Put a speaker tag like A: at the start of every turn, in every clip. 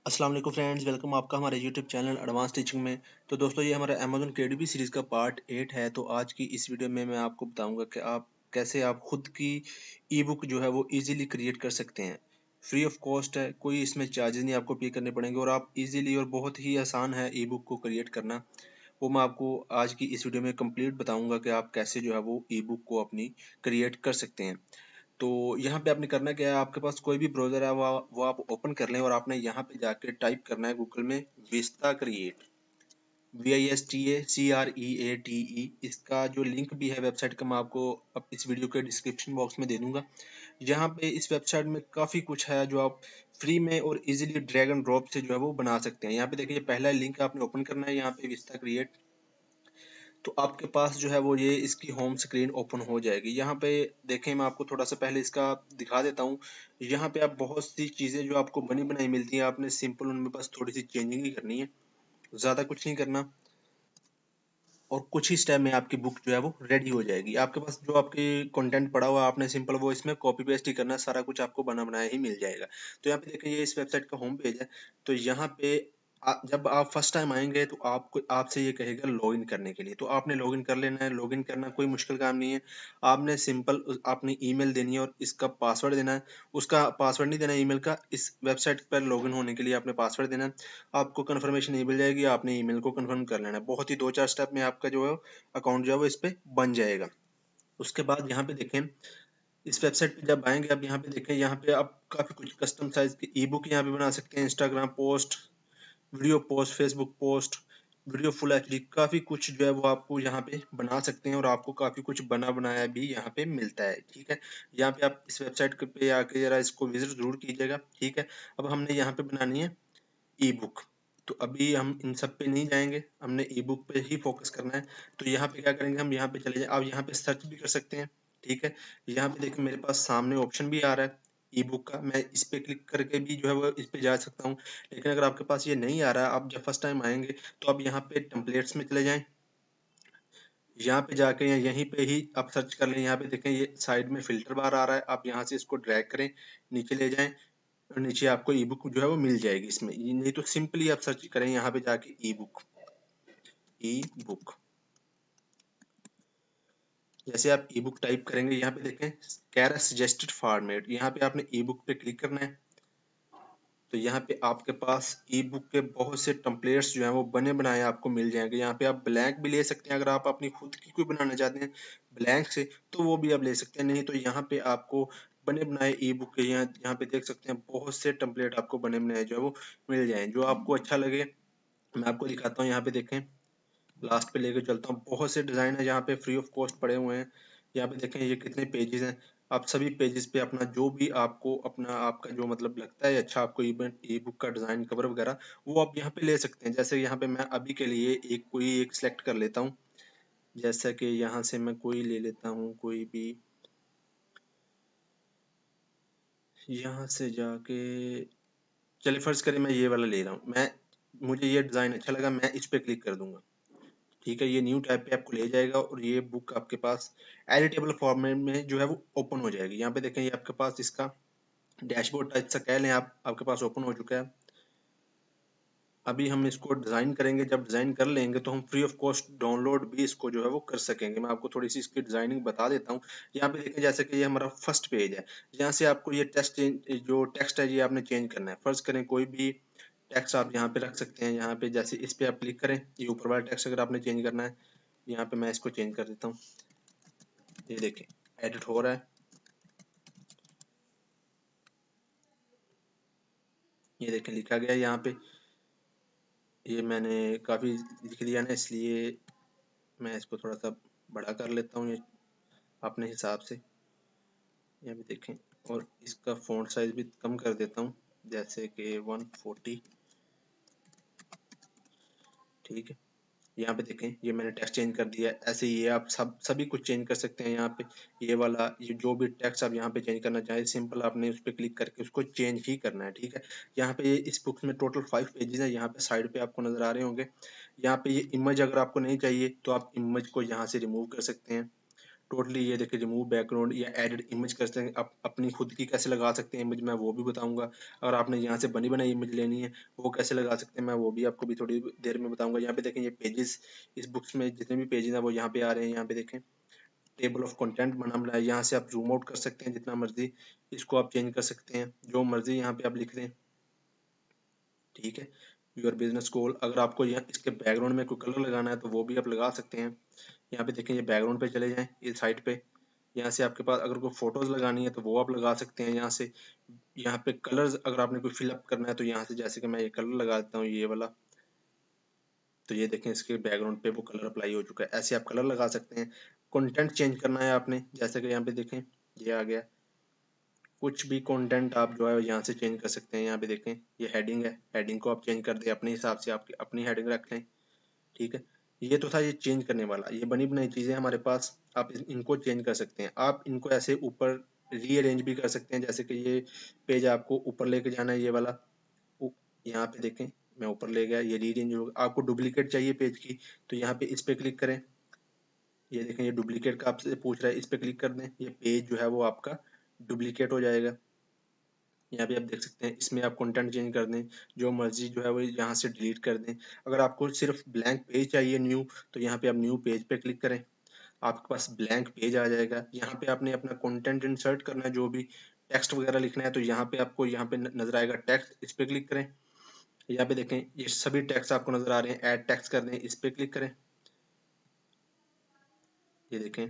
A: अस्सलाम वालेकुम friends, welcome आपका हमारे यूट्यूब चैनल एडवांस टीचिंग में। तो दोस्तों, ये हमारा अमेज़न केडीबी सीरीज़ का पार्ट 8 है। तो आज की इस वीडियो में मैं आपको बताऊंगा कि आप खुद की ई बुक जो है वो इजीली क्रिएट कर सकते हैं। फ्री ऑफ कॉस्ट है, कोई इसमें चार्जेस नहीं आपको पे करने पड़ेंगे और आप इजीली और बहुत ही आसान है ई बुक को क्रिएट करना। वो मैं आपको आज की इस वीडियो में कंप्लीट बताऊंगा कि आप कैसे जो है वो ई बुक को अपनी क्रिएट कर सकते हैं। तो यहाँ पे आपने करना क्या है, आपके पास कोई भी ब्राउज़र है वो आप ओपन कर लें और आपने यहाँ पे जाके टाइप करना है गूगल में विस्ता क्रिएट, VISTA CREATE। इसका जो लिंक भी है वेबसाइट का मैं आपको अब इस वीडियो के डिस्क्रिप्शन बॉक्स में दे दूंगा। यहाँ पे इस वेबसाइट में काफ़ी कुछ है जो आप फ्री में और इजीली ड्रैग एंड ड्रॉप से जो है वो बना सकते हैं। यहाँ पे देखिए, पहला लिंक आपने ओपन करना है, यहाँ पे विस्ता क्रिएट। तो आपके पास जो है वो ये इसकी होम स्क्रीन ओपन हो जाएगी। यहाँ पे देखें, मैं आपको थोड़ा सा पहले इसका दिखा देता हूँ। यहाँ पे आप बहुत सी चीज़ें जो आपको बनी बनाई मिलती हैं, आपने सिंपल उनमें बस थोड़ी सी चेंजिंग ही करनी है, ज़्यादा कुछ नहीं करना। और कुछ ही स्टेप में आपकी बुक जो है वो रेडी हो जाएगी। आपके पास जो आपकी कंटेंट पड़ा हुआ है, आपने सिंपल वो इसमें कॉपी पेस्ट ही करना है, सारा कुछ आपको बना बनाया ही मिल जाएगा। तो यहाँ पे देखिए, ये इस वेबसाइट का होम पेज है। तो यहाँ पे जब आप फर्स्ट टाइम आएंगे तो आपको आपसे ये कहेगा लॉगिन करने के लिए, तो आपने लॉगिन कर लेना है। लॉगिन करना कोई मुश्किल काम नहीं है। आपने सिंपल अपनी ईमेल देनी है और इसका पासवर्ड देना है। उसका पासवर्ड नहीं देना है ईमेल का, इस वेबसाइट पर लॉगिन होने के लिए आपने पासवर्ड देना है। आपको कंफर्मेशन ईमेल जाएगी, आपने ईमेल को कंफर्म कर लेना है। बहुत ही 2-4 स्टेप में आपका जो है अकाउंट जो है वो इस पे बन जाएगा। उसके बाद यहाँ पे देखें, इस वेबसाइट पे जब आएंगे आप यहाँ पे देखें, यहाँ पे आप काफी कुछ कस्टम साइज की ई बुक यहाँ पे बना सकते हैं। Instagram post, video post, Facebook post, video full HD, काफी कुछ जो है वो आपको यहाँ पे बना सकते हैं और आपको काफी कुछ बना बनाया भी यहाँ पे मिलता है। ठीक है, यहाँ पे आप इस वेबसाइट पे आके जरा इसको विजिट जरूर कीजिएगा। ठीक है, अब हमने यहाँ पे बनानी है ई बुक। तो अभी हम इन सब पे नहीं जाएंगे, हमने ई बुक पे ही फोकस करना है। तो यहाँ पे क्या करेंगे, हम यहाँ पे चले जाए। आप यहाँ पे सर्च भी कर सकते हैं। ठीक है, यहाँ पे देखिए मेरे पास सामने ऑप्शन भी आ रहा है ई बुक का, मैं इस पे क्लिक करके भी जो है वो इस पे जा सकता हूँ। लेकिन अगर आपके पास ये नहीं आ रहा, आप जब फर्स्ट टाइम आएंगे तो आप यहाँ पे टेम्पलेट्स में चले जाएं। यहाँ पे जाके या यहीं पे ही आप सर्च कर लें। यहाँ पे देखें, ये साइड में फिल्टर बार आ रहा है, आप यहाँ से इसको ड्रैग करें, नीचे ले जाएं और नीचे आपको ई बुक जो है वो मिल जाएगी इसमें। नहीं तो सिंपली आप सर्च करें यहाँ पे जाके ई बुक, ई बुक। जैसे आप ई बुक टाइप करेंगे, यहाँ पे देखें कह रहा है सजेस्टेड फॉर्मेट, यहाँ पे आपने ई बुक पे क्लिक करना है। तो यहाँ पे आपके पास ई बुक के बहुत से टेम्पलेट्स जो हैं वो बने बनाए आपको मिल जाएंगे। यहाँ पे आप ब्लैंक भी ले सकते हैं, अगर आप अपनी खुद की कोई बनाना चाहते हैं ब्लैंक से तो वो भी आप ले सकते हैं। नहीं तो यहाँ पे आपको बने बनाए ई बुक के यहाँ पे देख सकते हैं बहुत से टेम्पलेट आपको बने बनाए जो है वो मिल जाए, जो आपको अच्छा लगे। मैं आपको दिखाता हूँ, यहाँ पे देखें, लास्ट पे लेके चलता हूँ। बहुत से डिज़ाइन है यहाँ पे फ्री ऑफ कॉस्ट पड़े हुए हैं। यहाँ पे देखें ये कितने पेजेस हैं। आप सभी पेजेस पे अपना जो भी आपको अपना आपका जो मतलब लगता है अच्छा, आपको ई बुक का डिज़ाइन कवर वगैरह वो आप यहाँ पे ले सकते हैं। जैसे यहाँ पे मैं अभी के लिए कोई एक सिलेक्ट कर लेता हूँ। जैसा कि यहाँ से मैं कोई ले लेता हूँ, कोई भी यहाँ से जाके, चलिए फर्ज करें मैं ये वाला ले रहा हूँ। मुझे ये डिज़ाइन अच्छा लगा, मैं इस पे क्लिक कर दूंगा। ठीक है, ये न्यू टैब पे आपको ले जाएगा और ये बुक आपके पास एडिटेबल फॉर्मेट में जो है वो ओपन हो जाएगी। यहाँ पे देखें, ये आपके पास इसका डैशबोर्ड टाइप सा कह लें आप, आपके पास ओपन हो चुका है। अभी हम इसको डिज़ाइन करेंगे, जब डिज़ाइन कर लेंगे तो हम फ्री ऑफ कॉस्ट डाउनलोड भी इसको जो है वो कर सकेंगे। मैं आपको थोड़ी सी इसकी डिज़ाइनिंग बता देता हूँ। यहाँ पे देखें, जैसे कि ये हमारा फर्स्ट पेज है, यहाँ से आपको ये जो टेक्स्ट है ये आपने चेंज करना है। फर्ज करें कोई भी टेक्स्ट आप यहाँ पे रख सकते हैं। यहाँ पे जैसे इस पे आप क्लिक करें, ये ऊपर वाला टेक्स्ट अगर आपने चेंज करना है, यहाँ पे मैं इसको चेंज कर देता हूँ। ये देखें एडिट हो रहा है, ये देखें लिखा गया है यहाँ पे। ये मैंने काफ़ी लिख दिया ना, इसलिए मैं इसको थोड़ा सा बड़ा कर लेता हूँ ये अपने हिसाब से। यहाँ पे देखें, और इसका फ़ॉन्ट साइज भी कम कर देता हूँ, जैसे कि 140। ठीक है, यहाँ पे देखें ये मैंने टेक्स्ट चेंज कर दिया है। ऐसे ये आप सभी कुछ चेंज कर सकते हैं। यहाँ पे ये वाला, ये जो भी टेक्स्ट आप यहाँ पे चेंज करना चाहें, सिंपल आपने उस पर क्लिक करके उसको चेंज ही करना है। ठीक है, यहाँ पे इस बुक में टोटल 5 पेजेस हैं। यहाँ पे साइड पे आपको नजर आ रहे होंगे। यहाँ पे ये इमेज अगर आपको नहीं चाहिए तो आप इमेज को यहाँ से रिमूव कर सकते हैं। टोटली ये देखिए रिमूव बैकग्राउंड या एडिट इमेज कर सकते हैं, अपनी खुद की कैसे लगा सकते हैं इमेज, मैं वो भी बताऊंगा। अगर आपने यहाँ से बनी बनाई इमेज लेनी है वो कैसे लगा सकते हैं, मैं वो भी आपको भी थोड़ी देर में बताऊंगा। यहाँ पे देखें ये पेजेस, इस बुक्स में जितने भी पेजेस हैं वो यहाँ पे आ रहे हैं। यहाँ पे देखें टेबल ऑफ कंटेंट बना बनाया, यहाँ से आप जूम आउट कर सकते हैं जितना मर्जी, इसको आप चेंज कर सकते हैं जो मर्जी यहाँ पे आप लिख दें, ठीक है। योर बिजनेस गोल, अगर आपको यहाँ इसके बैकग्राउंड में कोई कलर लगाना है तो वो भी आप लगा सकते हैं। यहाँ पे देखें ये बैकग्राउंड पे चले जाएं इस साइड पे, यहाँ से आपके पास अगर कोई फोटोज लगानी है तो वो आप लगा सकते हैं। यहाँ से यहाँ पे कलर्स अगर आपने कोई फिलअप करना है तो यहाँ से जैसे कि मैं ये कलर लगा देता हूँ ये वाला, तो ये देखें इसके बैकग्राउंड पे वो कलर अप्लाई हो चुका है। ऐसे आप कलर लगा सकते हैं। कंटेंट चेंज करना है आपने, जैसे कि यहाँ पे देखें ये आ गया, कुछ भी कंटेंट आप जो है यहाँ से चेंज कर सकते हैं। यहाँ पे देखें ये हेडिंग है, हेडिंग को आप चेंज कर दें अपने हिसाब से, आपकी अपनी हेडिंग रख लें, ठीक है। ये तो था ये चेंज करने वाला, ये बनी बनाई चीजें हमारे पास, आप इनको चेंज कर सकते हैं। आप इनको ऐसे ऊपर रीअरेंज भी कर सकते हैं, जैसे कि ये पेज आपको ऊपर लेके जाना है ये वाला, यहाँ पे देखें मैं ऊपर ले गया, ये रीअरेंज होगा। आपको डुप्लीकेट चाहिए पेज की तो यहाँ पे इस पे क्लिक करें, ये देखें ये डुप्लीकेट का आपसे पूछ रहा है, इस पे क्लिक कर दें, ये पेज जो है वो आपका डुप्लीकेट हो जाएगा। यहाँ पे आप देख सकते हैं इसमें आप कंटेंट चेंज कर दें, जो मर्जी जो है वो यहाँ से डिलीट कर दें। अगर आपको सिर्फ ब्लैंक पेज चाहिए न्यू, तो यहाँ पे आप न्यू पेज पे क्लिक करें, आपके पास ब्लैंक पेज आ जाएगा। यहाँ पे आपने अपना कंटेंट इंसर्ट करना है, जो भी टेक्स्ट वगैरह लिखना है तो यहाँ पे आपको यहाँ पे नजर आएगा टेक्स्ट, इस पे क्लिक करें। यहाँ पे देखें ये सभी टेक्स्ट आपको नजर आ रहे हैं, ऐड टेक्स्ट कर दें, इस पे क्लिक करें। ये देखें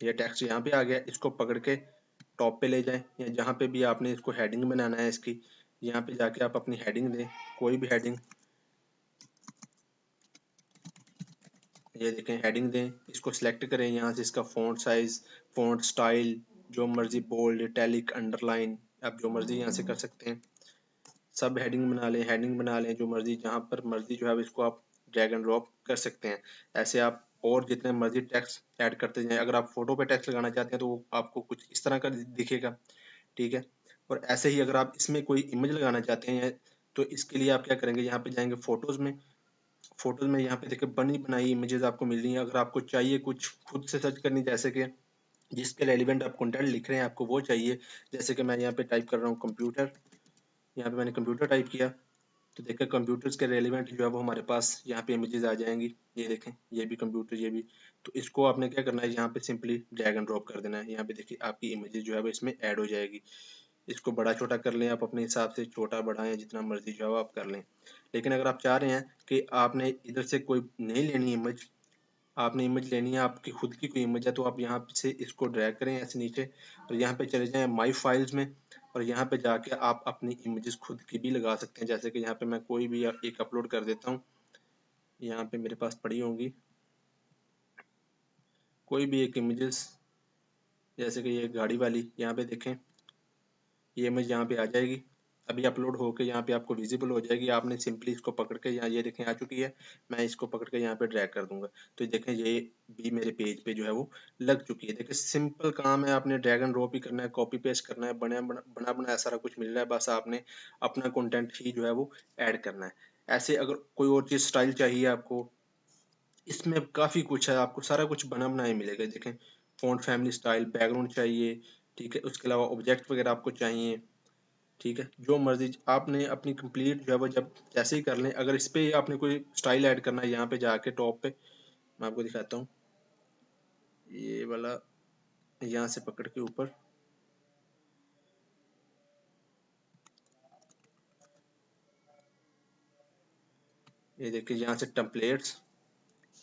A: ये टेक्स्ट यहाँ पे आ गया, इसको पकड़ के टॉप पे ले जाएं, या जहाँ पे भी आपने इसको हेडिंग बनाना है इसकी, यहाँ पे जाके आप अपनी हेडिंग दें, कोई भी हेडिंग, ये देखें हेडिंग दें, इसको सिलेक्ट करें, यहाँ से इसका फ़ॉन्ट साइज, फ़ॉन्ट स्टाइल, जो मर्जी बोल्ड, इटैलिक, अंडरलाइन, आप जो मर्जी यहाँ से कर सकते हैं। सब हेडिंग बना लें, हेडिंग बना लें जो मर्जी, जहाँ पर मर्जी जो है इसको आप ड्रैग एंड ड्रॉप कर सकते हैं। ऐसे आप और जितने मर्जी टेक्स्ट ऐड करते जाएं। अगर आप फोटो पे टेक्स्ट लगाना चाहते हैं तो वो आपको कुछ इस तरह का दिखेगा, ठीक है। और ऐसे ही अगर आप इसमें कोई इमेज लगाना चाहते हैं तो इसके लिए आप क्या करेंगे, यहाँ पे जाएंगे फोटोज में, फोटोज में यहाँ पे देखिए बनी बनाई इमेजेस आपको मिल रही हैं। अगर आपको चाहिए कुछ खुद से सर्च करनी, जैसे कि जिसके रेलिवेंट आप कंटेंट लिख रहे हैं आपको वो चाहिए, जैसे कि मैं यहाँ पे टाइप कर रहा हूँ कंप्यूटर, यहाँ पे मैंने कंप्यूटर टाइप किया, तो देखिए कंप्यूटर्स के रेलिवेंट जो है वो हमारे पास यहाँ पे इमेजेस आ जाएंगी। ये देखें ये भी कंप्यूटर, ये भी, तो इसको आपने क्या करना है, यहाँ पे सिंपली ड्रैग एंड ड्रॉप कर देना है। यहाँ पे देखिए आपकी इमेजेस जो है वो इसमें ऐड हो जाएगी। इसको बड़ा छोटा कर लें आप अपने हिसाब से, छोटा बड़ा या जितना मर्जी जो है आप कर लें। लेकिन अगर आप चाह रहे हैं कि आपने इधर से कोई नहीं लेनी इमेज, आपने इमेज लेनी है आपकी खुद की कोई इमेज है, तो आप यहाँ से इसको ड्रैग करें ऐसे नीचे और यहाँ पे चले जाएं माई फाइल्स में, और यहाँ पे जाके आप अपनी इमेजेस खुद की भी लगा सकते हैं। जैसे कि यहाँ पे मैं कोई भी एक अपलोड कर देता हूँ, यहाँ पे मेरे पास पड़ी होंगी कोई भी एक इमेजेस, जैसे कि ये गाड़ी वाली, यहाँ पे देखें ये इमेज यहाँ पे आ जाएगी, अभी अपलोड होके यहाँ पे आपको विजिबल हो जाएगी। आपने सिंपली इसको पकड़ के, यहाँ ये देखें आ चुकी है, मैं इसको पकड़ के यहाँ पे ड्रैग कर दूंगा, तो देखें ये भी मेरे पेज पे जो है वो लग चुकी है। देखिए सिंपल काम है, आपने ड्रैग एंड ड्रॉप ही करना है, कॉपी पेस्ट करना है, बना बनाया सारा कुछ मिल रहा है, बस आपने अपना कंटेंट ही जो है वो ऐड करना है। ऐसे अगर कोई और चीज़ स्टाइल चाहिए आपको, इसमें काफ़ी कुछ है, आपको सारा कुछ बना बनाया मिलेगा। देखें फ़ॉन्ट फैमिली स्टाइल, बैकग्राउंड चाहिए, ठीक है, उसके अलावा ऑब्जेक्ट वगैरह आपको चाहिए, ठीक है, जो मर्जी आपने अपनी कंप्लीट जो है वो जब जैसे ही कर लें। अगर इस पे आपने कोई स्टाइल ऐड करना है, यहाँ पे जाके टॉप पे मैं आपको दिखाता हूँ, ये वाला यहाँ से पकड़ के ऊपर, ये देखिए यहाँ से टेम्पलेट्स,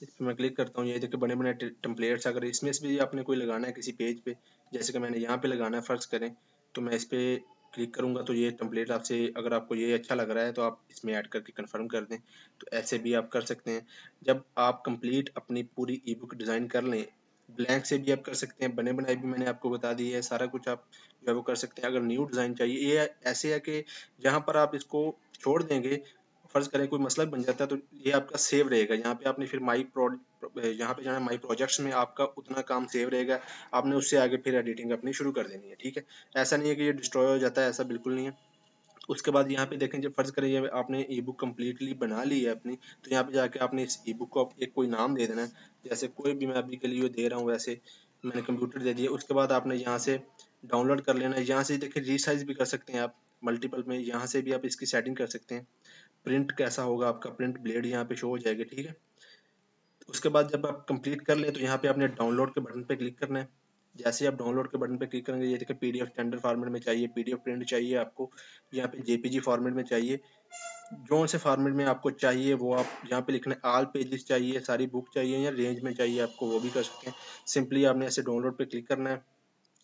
A: इस पे मैं क्लिक करता हूँ, ये देखिए बने बने टेम्पलेट्स। अगर इसमें से भी आपने कोई लगाना है किसी पेज पे, जैसे कि मैंने यहाँ पे लगाना है फर्ज करें, तो मैं इस पे क्लिक करूंगा तो ये टेम्पलेट आपसे, अगर आपको ये अच्छा लग रहा है तो आप इसमें ऐड करके कंफर्म कर दें। तो ऐसे भी आप कर सकते हैं। जब आप कंप्लीट अपनी पूरी ई बुक डिज़ाइन कर लें, ब्लैंक से भी आप कर सकते हैं, बने बनाए भी मैंने आपको बता दी है, सारा कुछ आप जो है वो कर सकते हैं। अगर न्यू डिज़ाइन चाहिए, ये ऐसे है कि जहाँ पर आप इसको छोड़ देंगे, फर्ज करें कोई मसला बन जाता है, तो ये आपका सेव रहेगा। यहाँ पे आपने फिर यहाँ पे जाना माई प्रोजेक्ट्स में, आपका उतना काम सेव रहेगा, आपने उससे आगे फिर एडिटिंग अपनी शुरू कर देनी है, ठीक है। ऐसा नहीं है कि ये डिस्ट्रॉय हो जाता है, ऐसा बिल्कुल नहीं है। उसके बाद यहाँ पे देखें, जब फर्ज करें ये आपने ई बुक कम्प्लीटली बना ली है अपनी, तो यहाँ पे जाके आपने इस ई बुक को एक कोई नाम दे देना है, जैसे कोई भी मैं अभी के लिए दे रहा हूँ वैसे, मैंने कंप्यूटर दे दिया। उसके बाद आपने यहाँ से डाउनलोड कर लेना है। यहाँ से देखिए रीसाइज भी कर सकते हैं आप मल्टीपल में, यहाँ से भी आप इसकी सेटिंग कर सकते हैं। प्रिंट कैसा होगा आपका, प्रिंट ब्लेड यहाँ पे शो हो जाएगी, ठीक है। उसके बाद जब आप कंप्लीट कर लें तो यहाँ पे आपने डाउनलोड के बटन पे क्लिक करना है। जैसे आप डाउनलोड के बटन पे क्लिक करेंगे, ये देखिए पीडीएफ स्टैंडर्ड फॉर्मेट में चाहिए, पीडीएफ प्रिंट चाहिए आपको, यहाँ पे जेपीजी फॉर्मेट में चाहिए, जो से फॉर्मेट में आपको चाहिए वो आप यहाँ पे लिखना है। ऑल पेजेस चाहिए, सारी बुक चाहिए, या रेंज में चाहिए आपको, वो भी कर सकते हैं। सिंपली आपने ऐसे डाउनलोड पे क्लिक करना है।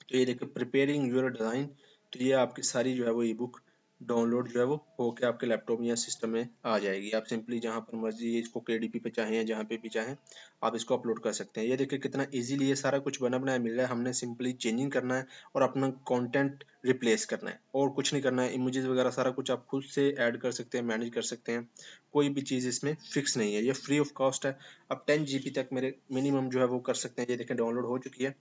A: तो ये देखिए प्रिपेयरिंग योर डिज़ाइन, तो ये आपकी सारी जो है वो ई बुक डाउनलोड जो है वो होके आपके लैपटॉप या सिस्टम में आ जाएगी। आप सिंपली जहाँ पर मर्जी इसको केडीपी पे चाहें या जहाँ पे भी चाहें आप इसको अपलोड कर सकते हैं। ये देखिए कितना इजीली ये सारा कुछ बना बनाया मिल रहा है। हमने सिंपली चेंजिंग करना है और अपना कंटेंट रिप्लेस करना है और कुछ नहीं करना है। इमेजेस वगैरह सारा कुछ आप खुद से ऐड कर सकते हैं, मैनेज कर सकते हैं। कोई भी चीज़ इसमें फिक्स नहीं है, ये फ्री ऑफ कॉस्ट है। अब 10 GB तक मेरे मिनिमम जो है वो कर सकते हैं। ये देखें डाउनलोड हो चुकी है।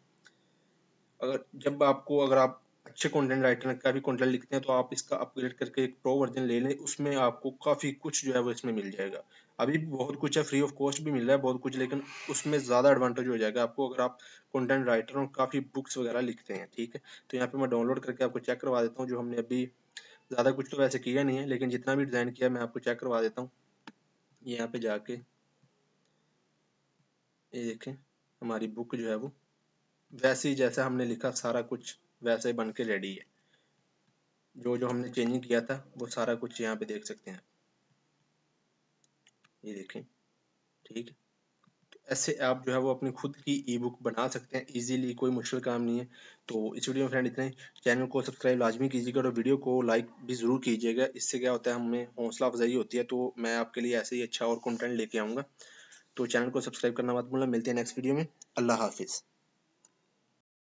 A: अगर आप अच्छे कंटेंट राइटर का भी कंटेंट लिखते हैं तो आप इसका अपग्रेड करके एक प्रो वर्जन ले लें, उसमें आपको काफ़ी कुछ जो है वो इसमें मिल जाएगा। अभी भी बहुत कुछ है, फ्री ऑफ कॉस्ट भी मिल रहा है बहुत कुछ, लेकिन उसमें ज़्यादा एडवांटेज हो जाएगा आपको अगर आप कंटेंट राइटर और काफ़ी बुक्स वगैरह लिखते हैं, ठीक है। तो यहाँ पे मैं डाउनलोड करके आपको चेक करवा देता हूँ। जो हमने अभी ज़्यादा कुछ तो वैसे किया नहीं है, लेकिन जितना भी डिज़ाइन किया मैं आपको चेक करवा देता हूँ। यहाँ पे जाके ये देखें हमारी बुक जो है वो वैसे ही जैसा हमने लिखा सारा कुछ वैसे ही बन के रेडी है। जो जो हमने चेंजिंग किया था वो सारा कुछ यहाँ पे देख सकते हैं, ये देखें, ठीक है। तो ऐसे आप जो है वो अपनी खुद की ई बुक बना सकते हैं इजीली, कोई मुश्किल काम नहीं है। तो इस वीडियो में फ्रेंड इतना ही। चैनल को सब्सक्राइब लाजमी कीजिएगा और वीडियो को लाइक भी ज़रूर कीजिएगा। इससे क्या होता है, हमें हौसला अफजाई होती है, तो मैं आपके लिए ऐसे ही अच्छा और कंटेंट लेके आऊँगा। तो चैनल को सब्सक्राइब करना मत भूलना। मिलते हैं नेक्स्ट वीडियो में। अल्लाह हाफिज़।